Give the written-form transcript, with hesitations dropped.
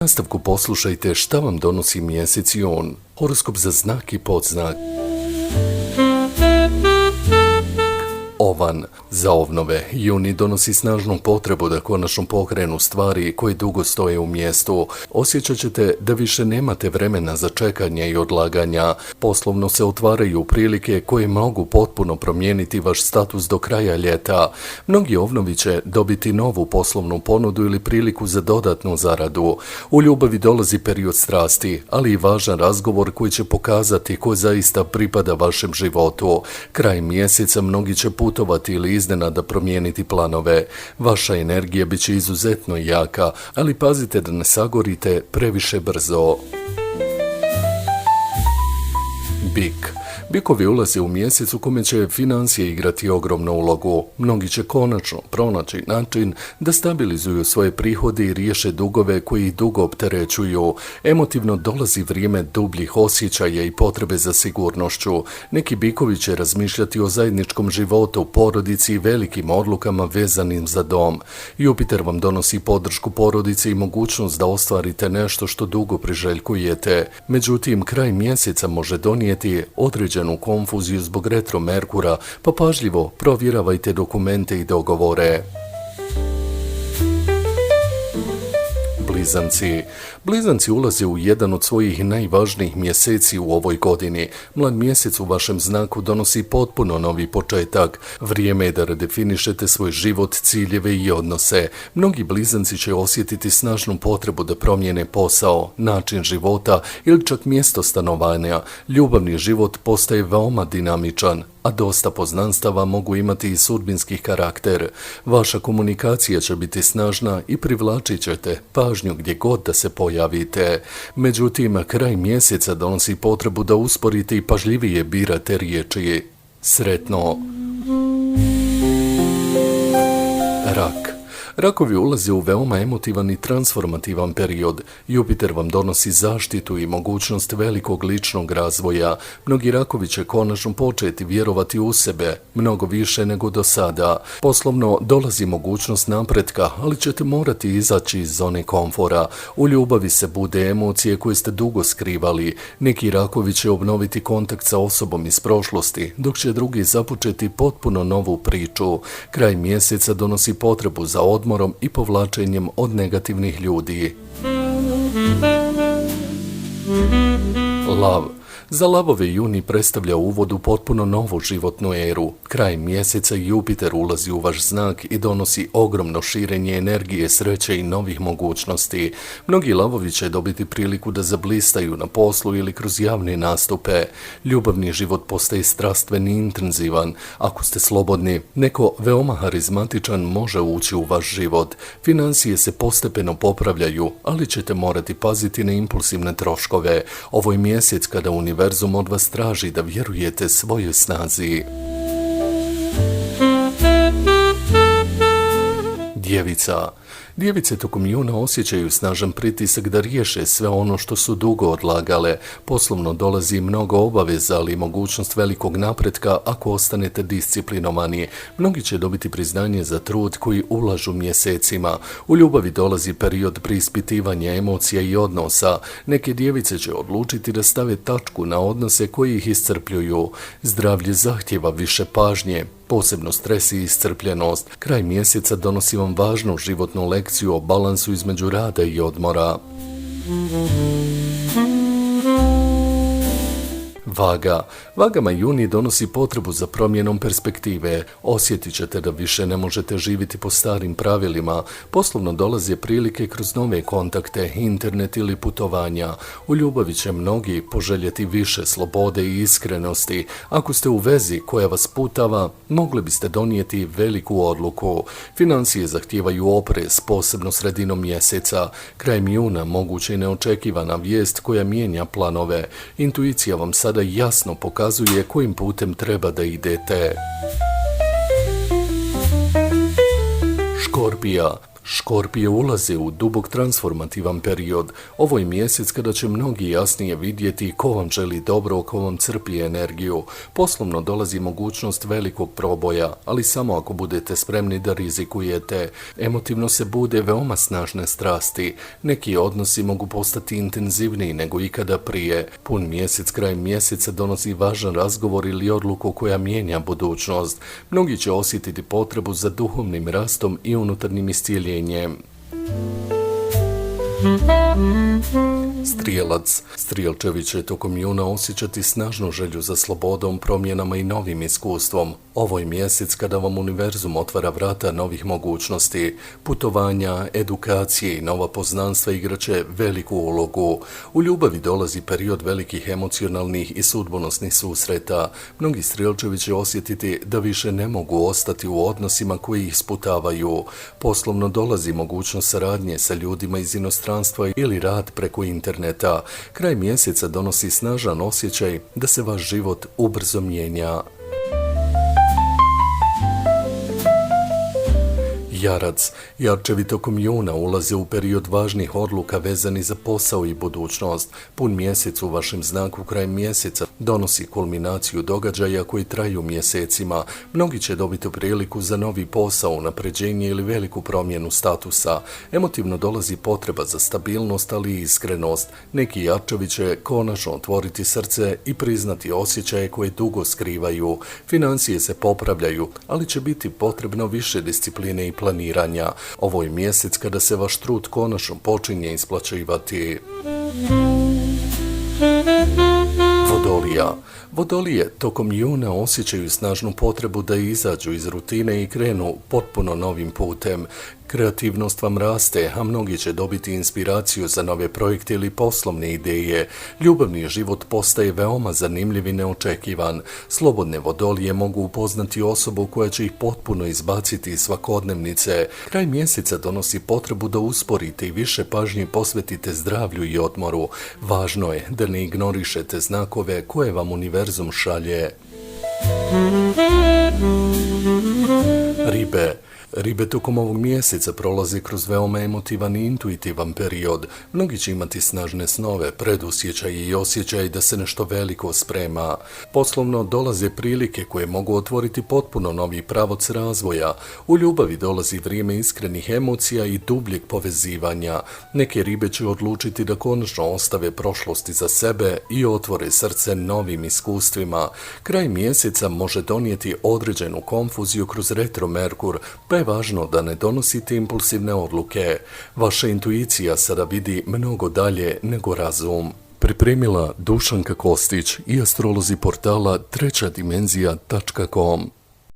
nastavku poslušajte šta vam donosi mjesec Jun, horoskop za znak i podznak. Ovan, za ovnove, juni donosi snažnu potrebu da konačno pokrenu stvari koje dugo stoje u mjestu. Osjećat ćete da više nemate vremena za čekanje i odlaganja. Poslovno se otvaraju prilike koje mogu potpuno promijeniti vaš status do kraja ljeta. Mnogi ovnovi će dobiti novu poslovnu ponudu ili priliku za dodatnu zaradu. U ljubavi dolazi period strasti, ali i važan razgovor koji će pokazati ko zaista pripada vašem životu. Kraj mjeseca mnogi će putovati ili iznenada promijeniti planove. Vaša energija bit će izuzetno jaka, ali pazite da ne sagorite previše brzo. Bik. Bikovi ulaze u mjesec u kome će financije igrati ogromnu ulogu. Mnogi će konačno pronaći način da stabilizuju svoje prihode i riješe dugove koji ih dugo opterećuju. Emotivno dolazi vrijeme dubljih osjećaja i potrebe za sigurnošću. Neki bikovi će razmišljati o zajedničkom životu, porodici i velikim odlukama vezanim za dom. Jupiter vam donosi podršku porodici i mogućnost da ostvarite nešto što dugo priželjkujete. Međutim, kraj mjeseca može donijeti određenu konfuziju zbog retro Merkura, pa pažljivo provjeravajte dokumente i dogovore. Blizanci ulaze u jedan od svojih najvažnijih mjeseci u ovoj godini. Mlad mjesec u vašem znaku donosi potpuno novi početak. Vrijeme je da redefinišete svoj život, ciljeve i odnose. Mnogi blizanci će osjetiti snažnu potrebu da promijene posao, način života ili čak mjesto stanovanja. Ljubavni život postaje veoma dinamičan, a dosta poznanstava mogu imati i sudbinski karakter. Vaša komunikacija će biti snažna i privlačit ćete pažnju gdje god da se pojavite. Međutim, kraj mjeseca donosi potrebu da usporite i pažljivije birate riječi. Sretno! Rak. Rakovi ulaze u veoma emotivan i transformativan period. Jupiter vam donosi zaštitu i mogućnost velikog ličnog razvoja. Mnogi rakovi će konačno početi vjerovati u sebe, mnogo više nego do sada. Poslovno dolazi mogućnost napretka, ali ćete morati izaći iz zone komfora. U ljubavi se bude emocije koje ste dugo skrivali. Neki rakovi će obnoviti kontakt sa osobom iz prošlosti, dok će drugi započeti potpuno novu priču. Kraj mjeseca donosi potrebu za odmorom i povlačenjem od negativnih ljudi. Lav. Za lavove juni predstavlja uvod u potpuno novu životnu eru. Kraj mjeseca Jupiter ulazi u vaš znak i donosi ogromno širenje energije, sreće i novih mogućnosti. Mnogi lavovi će dobiti priliku da zablistaju na poslu ili kroz javne nastupe. Ljubavni život postaje strastven i intenzivan. Ako ste slobodni, neko veoma harizmatičan može ući u vaš život. Financije se postepeno popravljaju, ali ćete morati paziti na impulsivne troškove. Ovo je mjesec kada univerzum od vas traži da vjerujete svojoj snazi. Djevica. Djevice tokom juna osjećaju snažan pritisak da riješe sve ono što su dugo odlagale. Poslovno dolazi mnogo obaveza, ali i mogućnost velikog napretka ako ostanete disciplinovani. Mnogi će dobiti priznanje za trud koji ulažu mjesecima. U ljubavi dolazi period preispitivanja emocija i odnosa. Neke djevice će odlučiti da stave tačku na odnose koji ih iscrpljuju. Zdravlje zahtjeva više pažnje, posebno stres i iscrpljenost. Kraj mjeseca donosi vam važnu životnu lekciju o balansu između rada i odmora. Vaga. Vagama juni donosi potrebu za promjenom perspektive. Osjetit ćete da više ne možete živjeti po starim pravilima. Poslovno dolaze prilike kroz nove kontakte, internet ili putovanja. U ljubavi će mnogi poželjeti više slobode i iskrenosti. Ako ste u vezi koja vas putava, mogli biste donijeti veliku odluku. Financije zahtijevaju oprez, posebno sredinom mjeseca. Krajem juna moguće i neočekivana vijest koja mijenja planove. Intuicija vam sada jasno pokazuje kojim putem treba da idete. Škorpija. Škorpije ulaze u dubok transformativan period. Ovo je mjesec kada će mnogi jasnije vidjeti ko vam želi dobro, ko vam crpi energiju. Poslovno dolazi mogućnost velikog proboja, ali samo ako budete spremni da rizikujete. Emotivno se bude veoma snažne strasti. Neki odnosi mogu postati intenzivniji nego ikada prije. Pun mjesec krajem mjeseca donosi važan razgovor ili odluku koja mijenja budućnost. Mnogi će osjetiti potrebu za duhovnim rastom i unutarnjim iscijeljenjem. Strijelac. Strijelčevi će tokom juna osjećati snažnu želju za slobodom, promjenama i novim iskustvom. Ovo je mjesec kada vam univerzum otvara vrata novih mogućnosti. Putovanja, edukacije i nova poznanstva igraće veliku ulogu. U ljubavi dolazi period velikih emocionalnih i sudbonosnih susreta. Mnogi strijelčevi će osjetiti da više ne mogu ostati u odnosima koji ih sputavaju. Poslovno dolazi mogućnost saradnje sa ljudima iz inostranstva ili rad preko interneta. Kraj mjeseca donosi snažan osjećaj da se vaš život ubrzo mijenja. Jarac. Jarčevi tokom juna ulaze u period važnih odluka vezani za posao i budućnost. Pun mjesec u vašem znaku krajem mjeseca donosi kulminaciju događaja koji traju mjesecima. Mnogi će dobiti priliku za novi posao, unapređenje ili veliku promjenu statusa. Emotivno dolazi potreba za stabilnost, ali i iskrenost. Neki Jarčevi će konačno otvoriti srce i priznati osjećaje koje dugo skrivaju. Financije se popravljaju, ali će biti potrebno više discipline i planiranja. Ovo je mjesec kada se vaš trud konačno počinje isplaćivati. Vodolija. Vodolije tokom juna osjećaju snažnu potrebu da izađu iz rutine i krenu potpuno novim putem. Kreativnost vam raste, a mnogi će dobiti inspiraciju za nove projekte ili poslovne ideje. Ljubavni život postaje veoma zanimljiv i neočekivan. Slobodne vodolije mogu upoznati osobu koja će ih potpuno izbaciti iz svakodnevnice. Kraj mjeseca donosi potrebu da usporite i više pažnje posvetite zdravlju i odmoru. Važno je da ne ignorišete znakove koje vam univerzum šalje. Ribe. Ribe tokom ovog mjeseca prolaze kroz veoma emotivan i intuitivan period. Mnogi će imati snažne snove, predosjećaje i osjećaj da se nešto veliko sprema. Poslovno dolaze prilike koje mogu otvoriti potpuno novi pravac razvoja. U ljubavi dolazi vrijeme iskrenih emocija i dubljeg povezivanja. Neke ribe će odlučiti da konačno ostave prošlosti za sebe i otvore srce novim iskustvima. Kraj mjeseca može donijeti određenu konfuziju kroz retro Merkur, pa je važno da ne donosite impulsivne odluke. Vaša intuicija sada vidi mnogo dalje nego razum. Pripremila Dušanka Kostić i astrolozi portala trećadimenzija.com.